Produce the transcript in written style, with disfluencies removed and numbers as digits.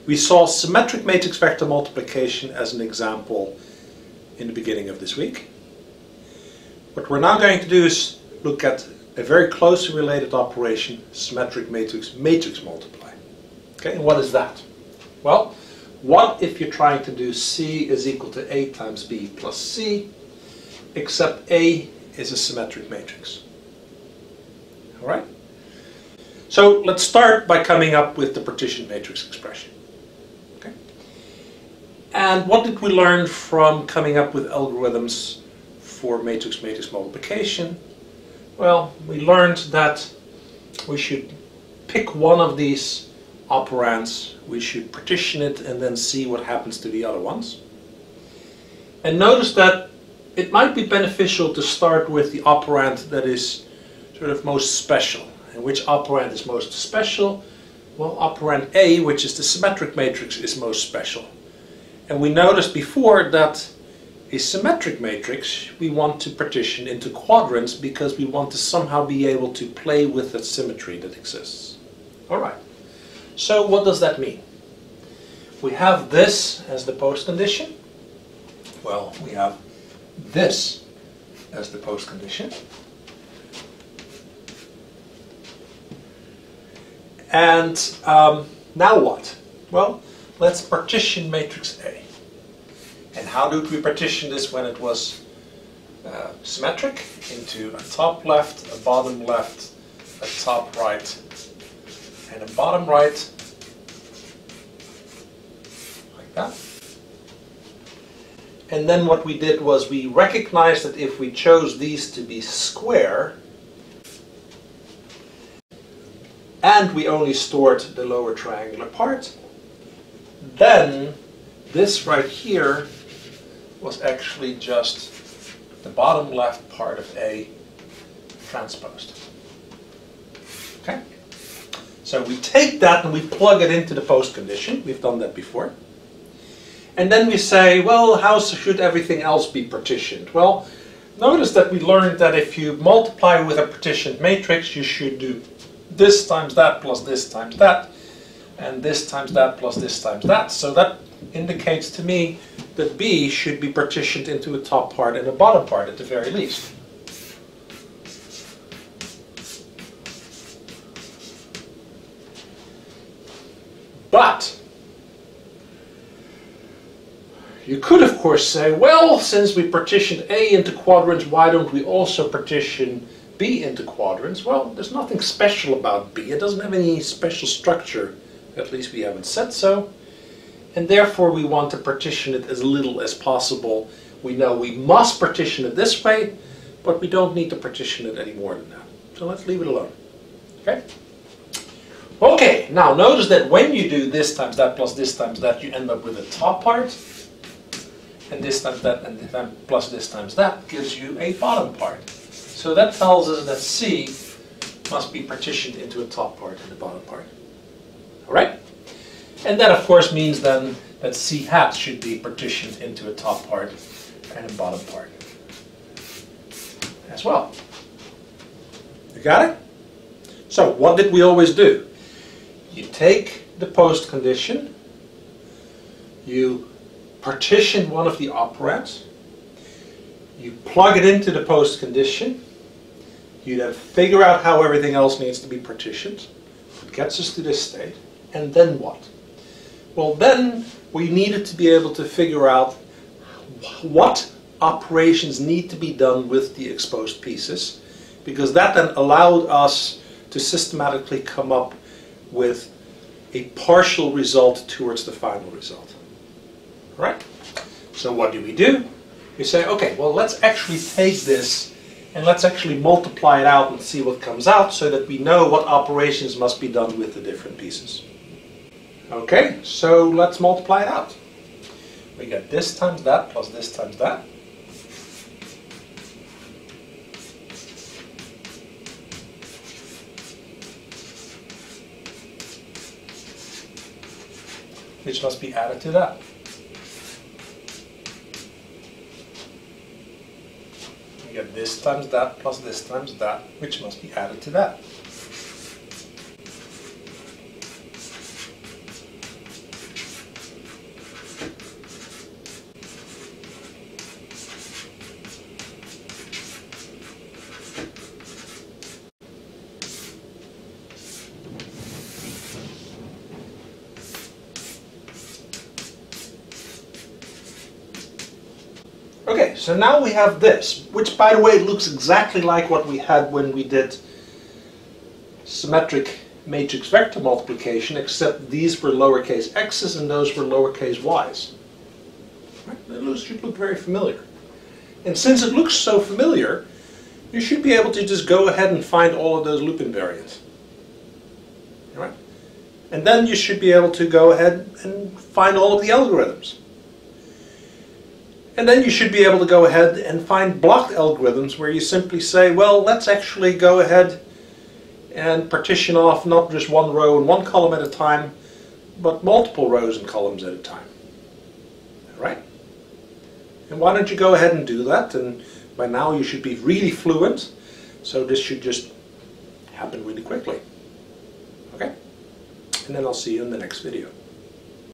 We saw symmetric matrix vector multiplication as an example in the beginning of this week. What we're now going to do is look at a very closely related operation, symmetric matrix multiply. Okay, and what is that? Well, what if you're trying to do C is equal to A times B plus C, except A is a symmetric matrix? All right? So let's start by coming up with the partition matrix expression. Okay? And what did we learn from coming up with algorithms for matrix multiplication? Well, we learned that we should pick one of these operands, we should partition it and then see what happens to the other ones. And notice that it might be beneficial to start with the operand that is sort of most special. And which operand is most special? Well, operand A, which is the symmetric matrix, is most special. And we noticed before that a symmetric matrix we want to partition into quadrants because we want to somehow be able to play with that symmetry that exists. Alright, so what does that mean? We have this as the postcondition. Well, we have this as the postcondition. And now what? Well, let's partition matrix A. And how did we partition this when it was symmetric? Into a top left, a bottom left, a top right, and a bottom right, like that. And then what we did was we recognized that if we chose these to be square, and we only stored the lower triangular part, then this right here was actually just the bottom left part of A transposed. Okay? So we take that and we plug it into the postcondition. We've done that before. And then we say, well, how should everything else be partitioned? Well, notice that we learned that if you multiply with a partitioned matrix, you should do this times that plus this times that, and this times that plus this times that. So that indicates to me that B should be partitioned into a top part and a bottom part at the very least. But you could of course say, well, since we partitioned A into quadrants, why don't we also partition B into quadrants? Well, there's nothing special about B. It doesn't have any special structure. At least we haven't said so. And therefore we want to partition it as little as possible. We know we must partition it this way, but we don't need to partition it any more than that. So let's leave it alone. Okay? Okay, now notice that when you do this times that plus this times that, you end up with a top part. And this times that and then plus this times that gives you a bottom part. So that tells us that C must be partitioned into a top part and a bottom part. Alright? And that of course means then that C hat should be partitioned into a top part and a bottom part as well. You got it? So what did we always do? You take the postcondition, you partition one of the operands, you plug it into the postcondition, you then figure out how everything else needs to be partitioned. It gets us to this state. And then what? Well, then we needed to be able to figure out what operations need to be done with the exposed pieces, because that then allowed us to systematically come up with a partial result towards the final result. Right? So what do? We say, okay, well, let's actually take this and let's actually multiply it out and see what comes out so that we know what operations must be done with the different pieces. Okay, so let's multiply it out. We get this times that plus this times that. Which must be added to that. We get this times that plus this times that, which must be added to that. Okay, so now we have this, which by the way looks exactly like what we had when we did symmetric matrix vector multiplication, except these were lowercase x's and those were lowercase y's. Right? It should look very familiar. And since it looks so familiar, you should be able to just go ahead and find all of those loop invariants. Right? And then you should be able to go ahead and find all of the algorithms. And then you should be able to go ahead and find blocked algorithms where you simply say, well, let's actually go ahead and partition off not just one row and one column at a time, but multiple rows and columns at a time. All right? And why don't you go ahead and do that? And by now you should be really fluent, so this should just happen really quickly. Okay? And then I'll see you in the next video.